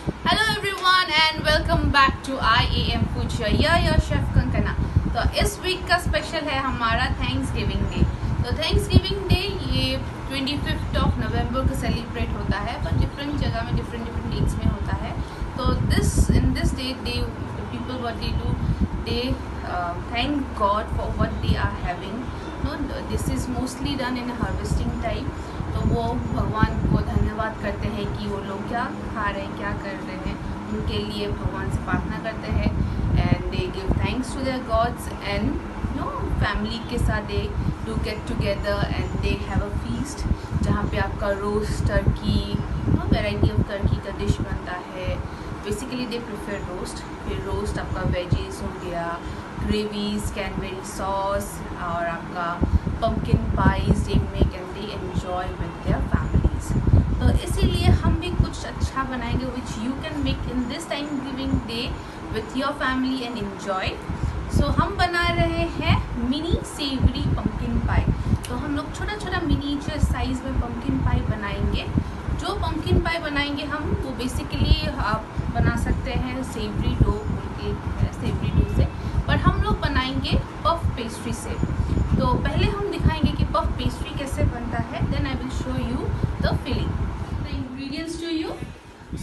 Hello everyone and welcome back to IAM Future, your chef Kankana. तो इस week का special है हमारा थैंक्स गिविंग डे। तो थैंक्स गिविंग डे ये 25 नवंबर को सेलिब्रेट होता है, पर डिफरेंट जगह में डिफरेंट डेट्स में होता है। तो in this day they people what they do, they thank God for what they are having. No, this is mostly done in harvesting time. तो वो भगवान को धन्यवाद करते हैं कि वो लोग क्या खा रहे हैं, क्या कर रहे हैं, उनके लिए भगवान से प्रार्थना करते हैं। And they give thanks to their gods and know family के साथ they do get together and they have a feast, जहाँ पे आपका roast turkey, know variety of turkey का डिश बनता है। Basically they prefer roast. फिर रोस्ट आपका वेजीज हो गया, ग्रेवीज, कैनबेरी सॉस और आपका pumpkin pies they make and they enjoy with their families. तो इसीलिए हम भी कुछ अच्छा बनाएंगे विच you can make in this time giving day with your family and enjoy. So हम बना रहे हैं मिनी सेवरी पम्पकिन पाई। तो हम लोग छोटा छोटा मिनीचर साइज में पम्पकिन पाई बनाएंगे। जो पम्पकिन पाई बनाएंगे हम, वो बेसिकली आप बना सकते हैं सेवरी डो सेवरी डो से, पर हम लोग बनाएंगे पफ पेस्ट्री से। तो पहले हम दिखाएंगे कि पफ पेस्ट्री कैसे बनता है, then I will show you the filling. The ingredients to you.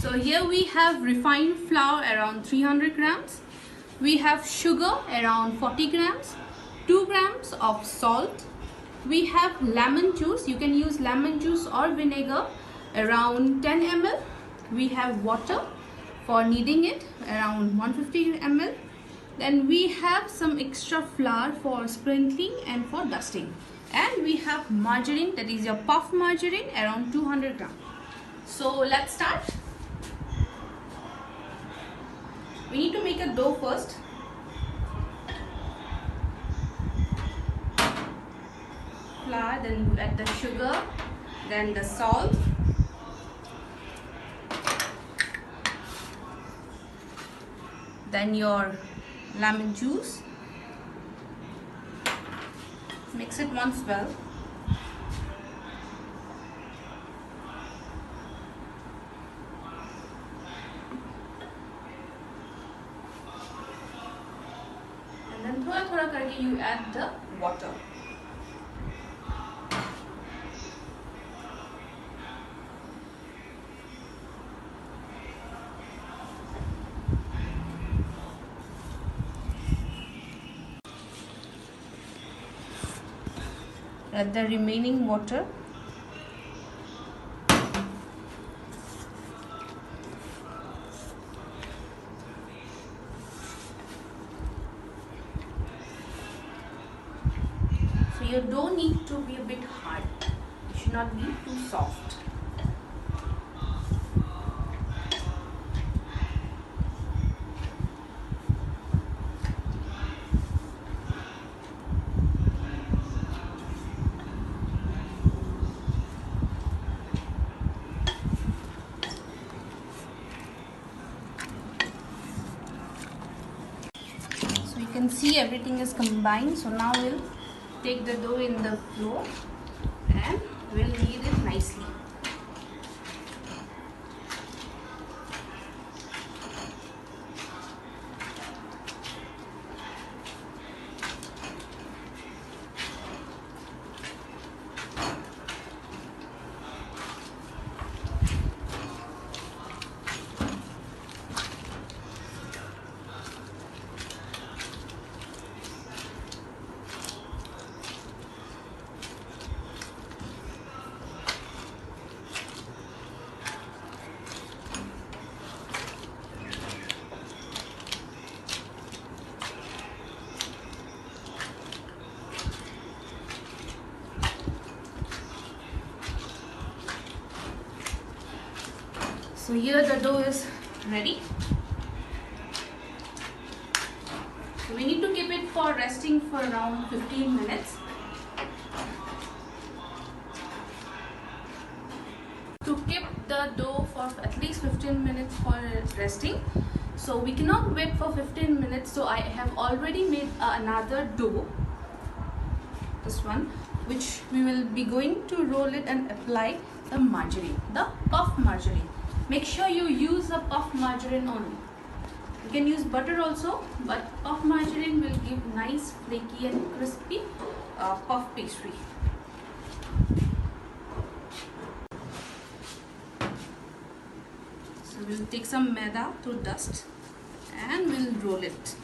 So here we have refined flour around 300 grams. We have sugar around 40 grams, 2 grams of salt. We have lemon juice. You can use lemon juice or vinegar around 10 ml. We have water for kneading it around 150 ml. Then we have some extra flour for sprinkling and for dusting. And we have margarine, that is your puff margarine, around 200 grams. So let's start. We need to make a dough first. Flour, then you add the sugar, then the salt, then your lemon juice. Mix it once well. And then थोड़ा थोड़ा करके you add the water. Add the remaining water. So your dough needs to be a bit hard. It should not be too soft. You can see everything is combined. So now we'll take the dough in the flour and we'll knead it nicely. So here the dough is ready. So we need to keep it for resting for around 15 minutes. To keep the dough for at least 15 minutes for resting. So we cannot wait for 15 minutes. So I have already made another dough. This one, which we will be going to roll it and apply the margarine, the puff margarine. Make sure you use a puff margarine only. You can use butter also, but puff margarine will give nice flaky and crispy puff pastry. So we'll take some maida to dust and we'll roll it.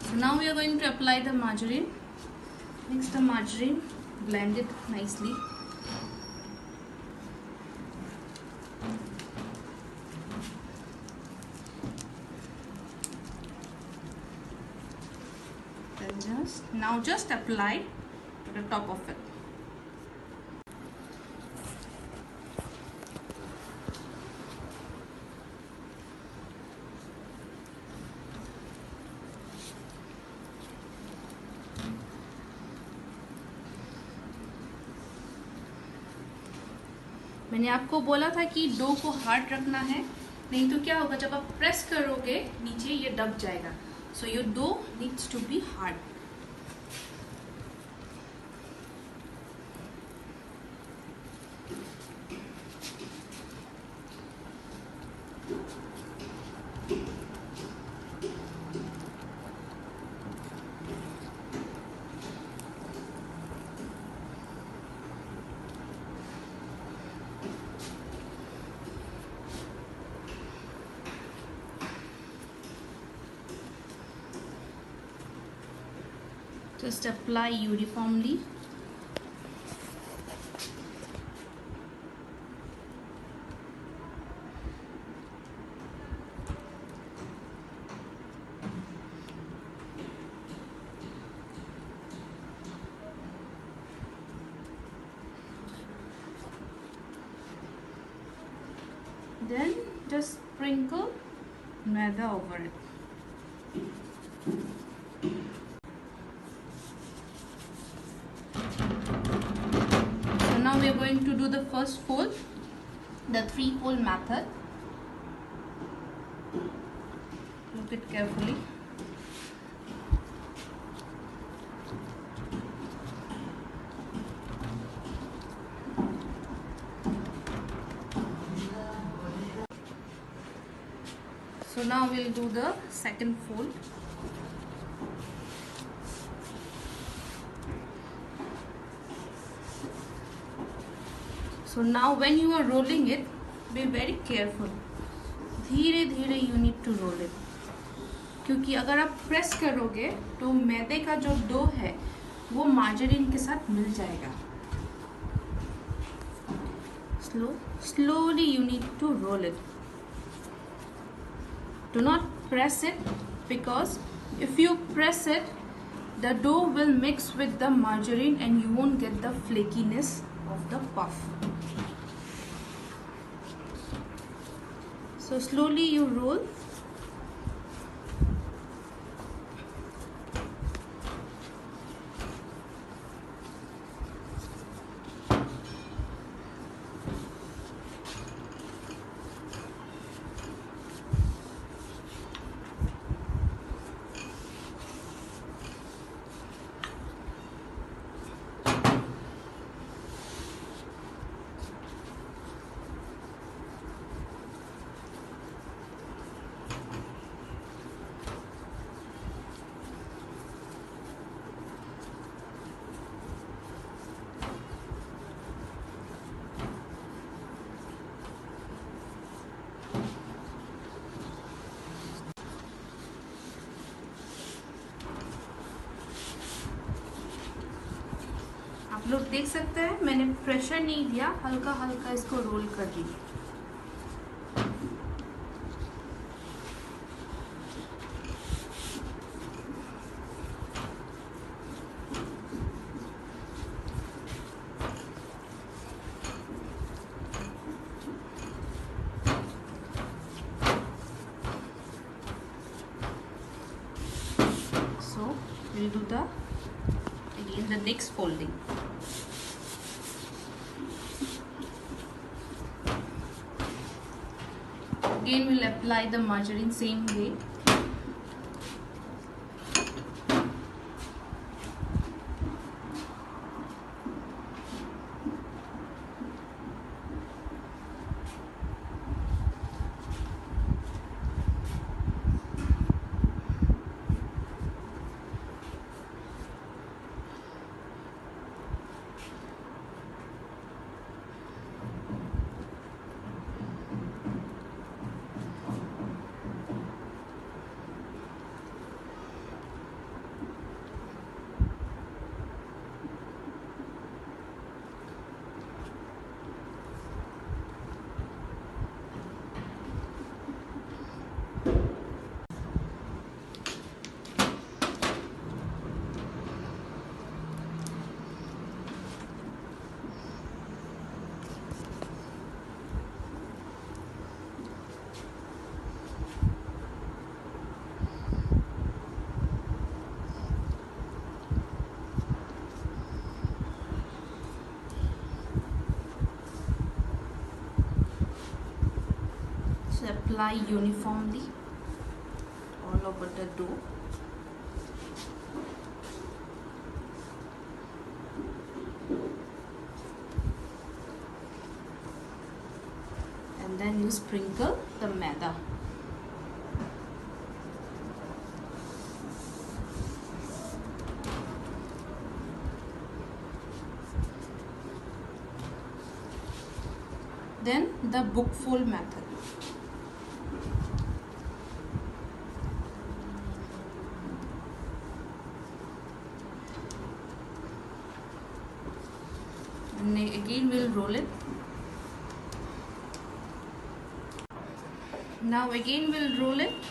So now we are going to apply the margarine. Mix the margarine, blend it nicely. Then just apply to the top of it. मैंने आपको बोला था कि dough को hard रखना है, नहीं तो क्या होगा, जब आप प्रेस करोगे नीचे ये दब जाएगा. So your dough needs to be hard. Just apply uniformly. Then just sprinkle maida over it. Now we are going to do the first fold, the 3-fold method. Look it carefully. So now we'll do the second fold. So now when you are rolling it, be very careful. धीरे धीरे you need to roll it. क्योंकि अगर आप press करोगे तो मैदे का जो डो है वो मार्जरीन के साथ मिल जाएगा. Slowly you need to roll it. Do not press it, because if you press it, the dough will mix with the margarine and you won't get the flakiness of the puff. So slowly you roll. लोग देख सकते हैं मैंने pressure नहीं दिया, हल्का हल्का इसको रोल कर दी। So we'll do the next folding. Again we'll apply the margarine same way. Apply uniformly all over the dough. And then you sprinkle the maida. Then the book fold method. And again we'll roll it. Now again we'll roll it.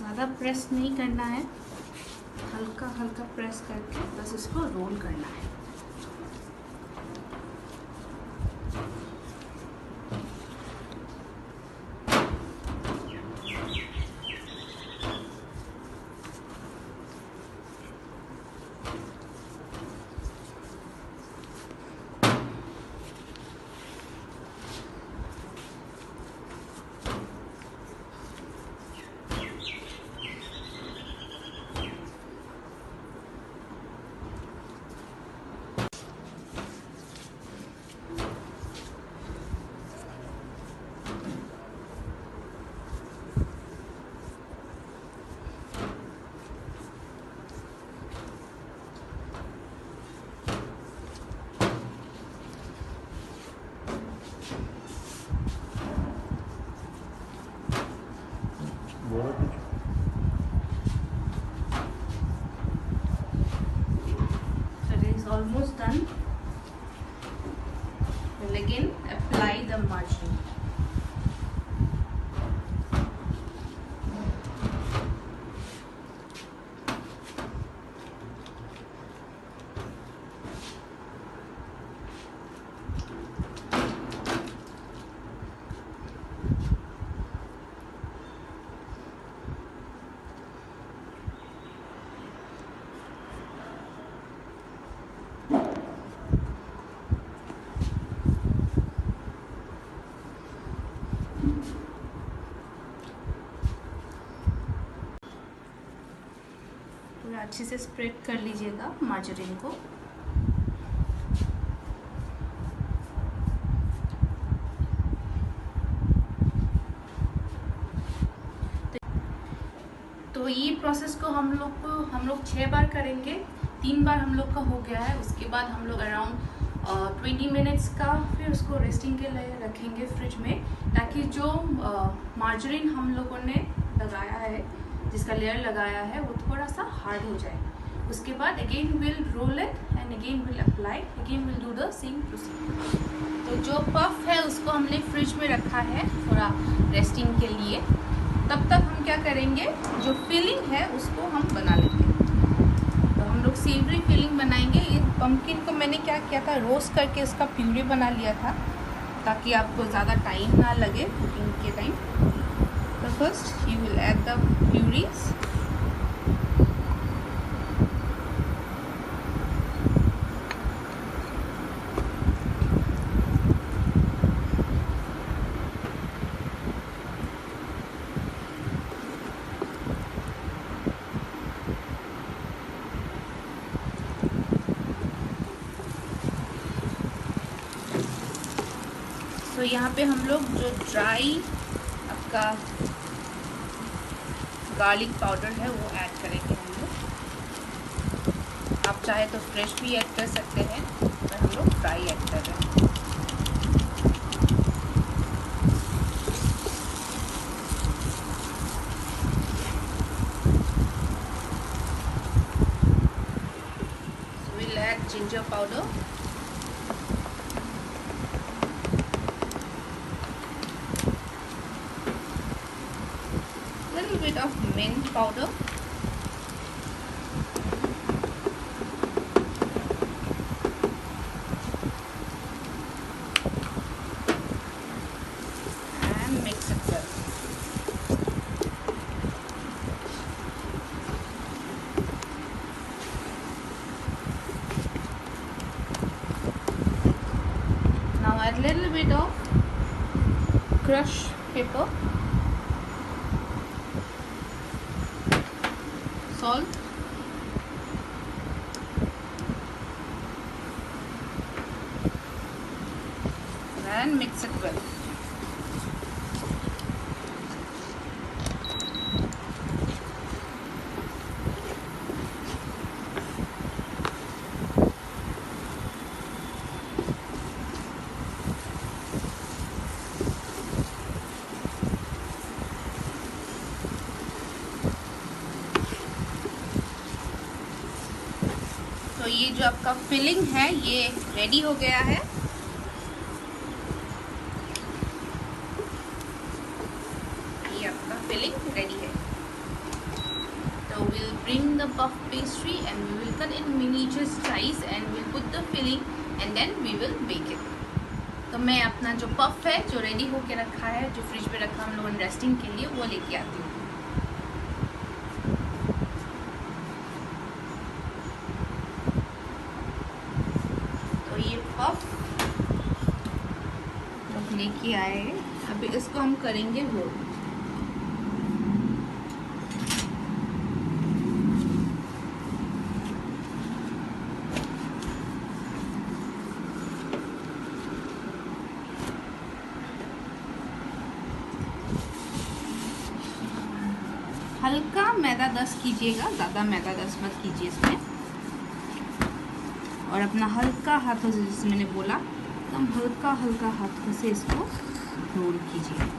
ज़्यादा press नहीं करना है, हल्का हल्का press करके बस इसको role करना है। So it is almost done. We'll again apply the margarine. अच्छे से स्प्रेड कर लीजिएगा मार्जरीन को। तो ये प्रोसेस को हम लोग 6 बार करेंगे। 3 बार हम लोग का हो गया है। उसके बाद हम लोग अराउंड 20 मिनट्स का फिर उसको रेस्टिंग के लिए रखेंगे फ्रिज में, ताकि जो मार्जरीन हम लोगों ने लगाया है, जिसका लेयर लगाया है, वो थोड़ा सा हार्ड हो जाए। उसके बाद again will roll it and again will apply, again will do the same procedure. तो जो पफ है उसको हमने फ्रिज में रखा है थोड़ा रेस्टिंग के लिए। तब तक हम क्या करेंगे, जो फिलिंग है उसको हम बना लेंगे। तो हम लोग सेवरी फिलिंग बनाएंगे। ये पम्पकिन को मैंने क्या किया था, रोस्ट करके इसका प्यूरी बना लिया था, ताकि आपको ज़्यादा टाइम ना लगे कुकिंग के टाइम। तो first you will add the purees. तो यहाँ पे हम लोग जो ड्राई आपका गार्लिक पाउडर है वो ऐड करेंगे हम लोग। आप चाहे तो फ्रेश भी ऐड कर सकते हैं, पर हम लोग ड्राई ऐड कर रहे हैं। So we'll add ginger powder, little bit of mint powder, and mix it well. Now add little bit of crushed pepper, salt, and mix it well. तो ये जो आपका फिलिंग है ये रेडी हो गया है। ये आपका फिलिंग रेडी है। तो will bring the puff pastry and we will cut in miniature size and will put the filling and then we will bake it. तो मैं अपना जो पफ है जो रेडी होके रखा है, जो फ्रिज में रखा हम लोगों ने रेस्टिंग के लिए, वो लेके आती हूँ। पफ लोग लेके आए, अभी इसको हम करेंगे रोल। हल्का मैदा दस्त कीजिएगा, ज़्यादा मैदा दस्त मत कीजिए इसमें। और अपना हल्का हाथों से, जैसे मैंने बोला, एकदम हल्का हल्का हाथों से इसको रोल कीजिए।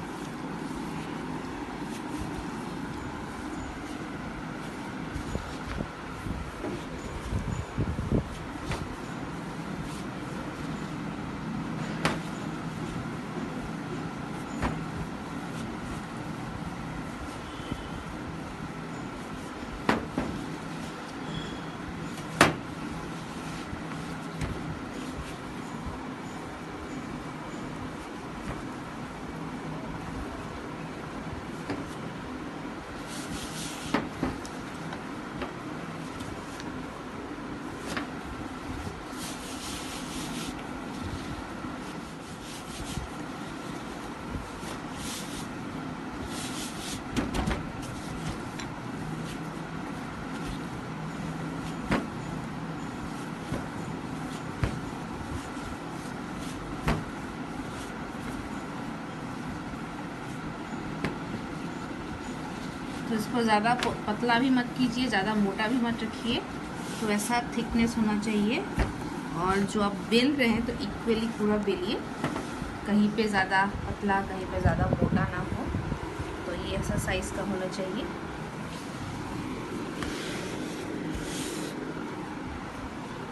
तो इसको ज़्यादा पतला भी मत कीजिए, ज़्यादा मोटा भी मत रखिए, तो ऐसा थिकनेस होना चाहिए। और जो आप बेल रहे हैं तो इक्वली पूरा बेलिए, कहीं पे ज़्यादा पतला कहीं पे ज़्यादा मोटा ना हो, तो ये ऐसा साइज़ का होना चाहिए।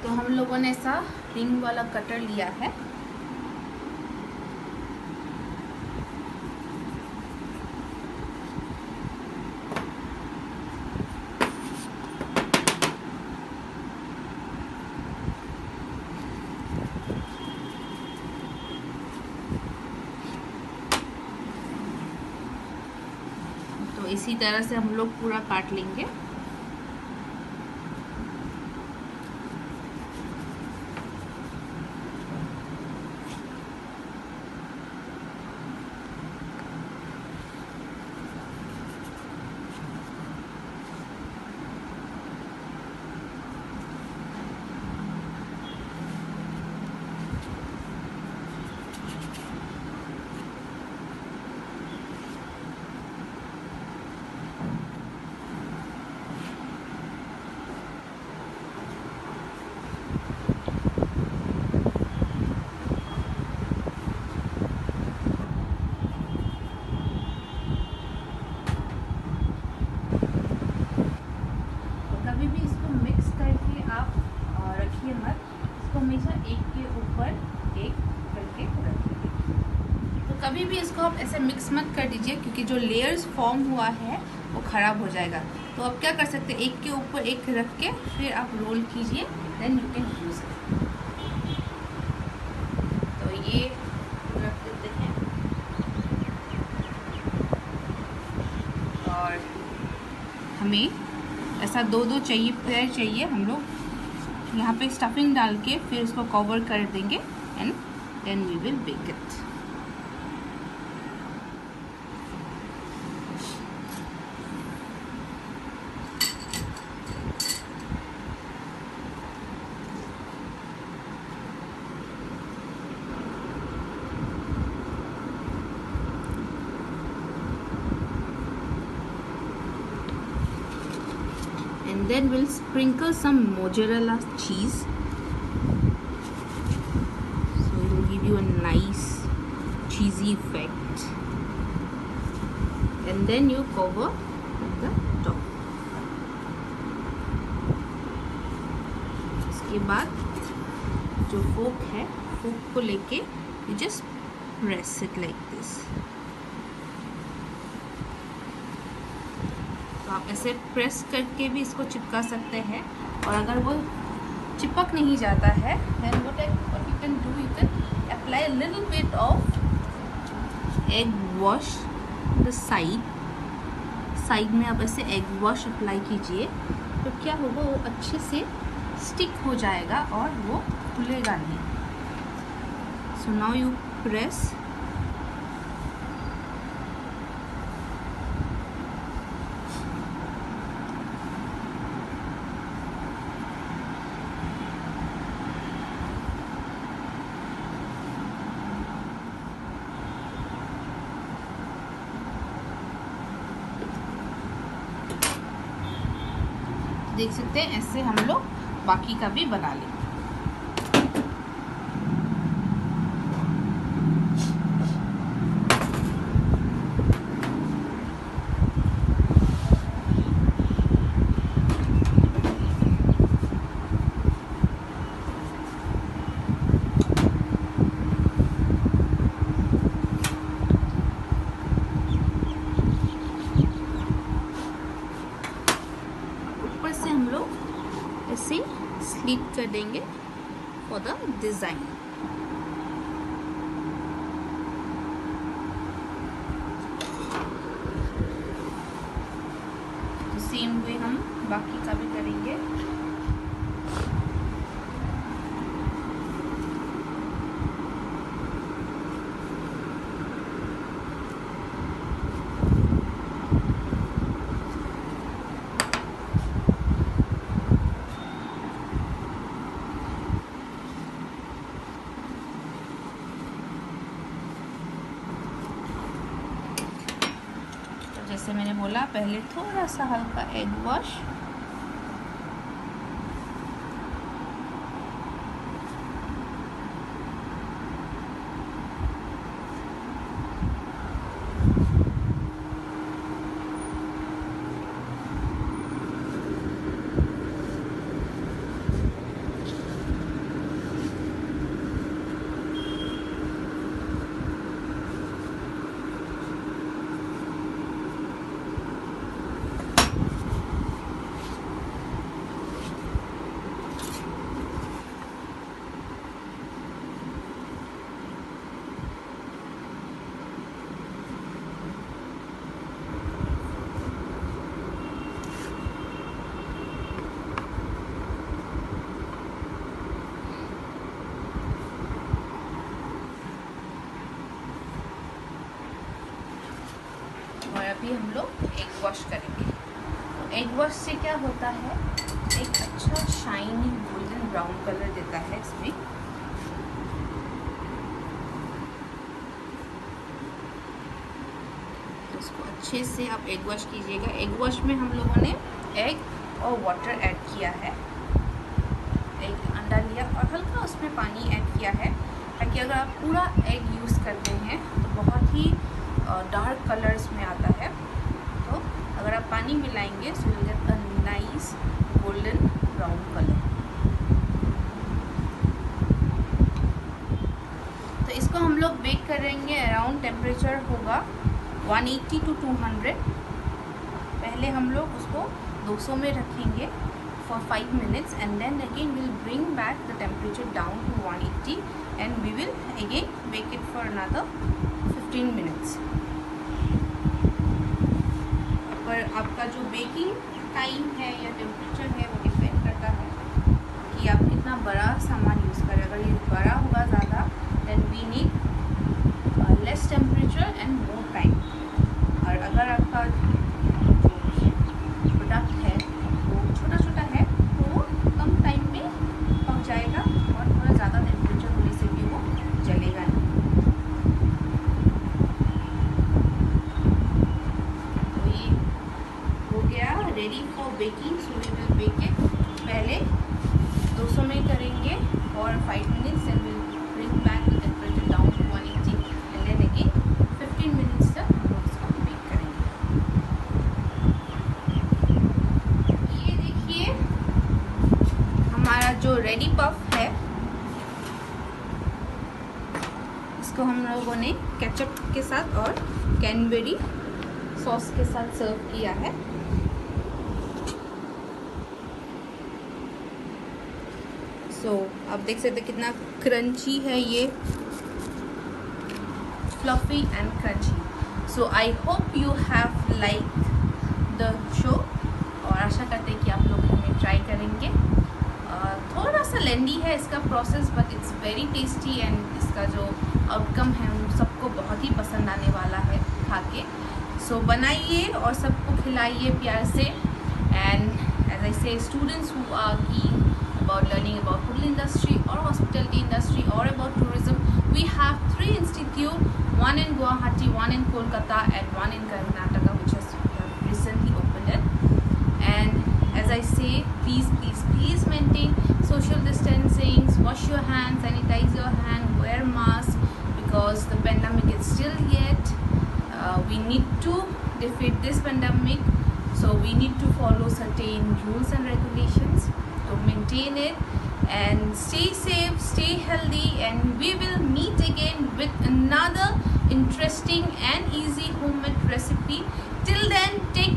तो हम लोगों ने ऐसा रिंग वाला कटर लिया है। तो इसी तरह से हम लोग पूरा काट लेंगे। कभी भी इसको मिक्स करके आप रखिए मत, इसको हमेशा एक के ऊपर एक करके रखिए। तो कभी भी इसको आप ऐसे मिक्स मत कर दीजिए, क्योंकि जो लेयर्स फॉर्म हुआ है वो ख़राब हो जाएगा। तो आप क्या कर सकते हैं, एक के ऊपर एक रख के फिर आप रोल कीजिए, then you can use it. तो ये रख देते हैं और हमें ऐसा दो दो चाहिए, पेयर चाहिए। हम लोग यहाँ पे स्टफिंग डाल के फिर इसको कवर कर देंगे and then we will bake it. And then we'll sprinkle some mozzarella cheese, so it will give you a nice cheesy effect, and then you cover the top. इसके बाद जो फोक है, फोक को लेके you just press it like this. तो आप ऐसे press करके भी इसको चिपका सकते हैं, और अगर वो चिपक नहीं जाता है then what you can do, you can apply a little bit of egg wash the side में आप ऐसे एग वॉश अप्लाई कीजिए, तो क्या होगा, वो अच्छे से स्टिक हो जाएगा और वो खुलेगा नहीं। सो नाउ यू प्रेस, देख सकते हैं ऐसे हम लोग बाकी का भी बना लेंगे। ऐसे स्लिप कर देंगे फॉर द डिज़ाइन। तो सेम वे हम बाकी का भी करेंगे। जैसे जैसे मैंने बोला पहले थोड़ा सा हल्का एग वॉश, और अभी हम लोग एग वॉश करेंगे। एग वॉश से क्या होता है, एक अच्छा शाइनी गोल्डन ब्राउन कलर देता है इसमें। तो इसको अच्छे से आप एग वॉश कीजिएगा। एग वॉश में हम लोगों ने एग और वाटर ऐड किया है, एक अंडा लिया और हल्का उसमें पानी ऐड किया है, ताकि अगर आप पूरा एग यूज़ करते हैं तो बहुत ही डार्क कलर्स में आता है। तो अगर आप पानी मिलाएंगे so you get a nice golden brown colour. तो इसको हम लोग बेक करेंगे, अराउंड टेम्परेचर होगा 180 to 200। पहले हम लोग उसको 200 में रखेंगे for 5 minutes and then again we'll bring back the temperature down to 180 and we will again bake it for another 15 minutes। पर आपका जो बेकिंग टाइम है या टेम्परेचर है वो डिपेंड करता है कि आप कितना बड़ा सामान यूज़ करें। अगर ये बड़ा होगा ज़्यादा then we need less temperature and more time. और अगर आपका जो प्रोडक्ट है वो छोटा छोटा है तो वो कम टाइम में पक जाएगा और थोड़ा ज़्यादा टेम्परेचर होने से भी वो जलेगा नहीं। Ready for baking, so we will bake it. पहले 200 में करेंगे और 5 minutes and will bring back the temperature down to 180 and then again 15 minutes तक हम लोग इसको बेक करेंगे। ये देखिए हमारा जो रेडी पफ है, इसको हम लोगों ने केचप के साथ और कैनबेरी सॉस के साथ सर्व किया है। सो आप देख सकते हैं कितना क्रंची है ये, fluffy and crunchy. So I hope you have like the show और आशा करते हैं कि आप लोग हमें ट्राई करेंगे। थोड़ा सा लेंदी है इसका process but it's very tasty and इसका जो आउटकम है उन सबको बहुत ही पसंद आने वाला है खा के। सो बनाइए और सबको खिलाइए प्यार से। And as I say students who are keen about learning about hotel industry or hospitality industry or about tourism, we have 3 institutes, one in Guwahati, one in Kolkata and one in Karnataka, which has recently opened it. And as I say, please maintain social distancing, wash your hands, sanitize your hand, wear mask, because the pandemic is still yet. We need to defeat this pandemic, so we need to follow certain rules and regulations to maintain it and stay safe, stay healthy, and we will meet again with another interesting and easy homemade recipe. Till then, take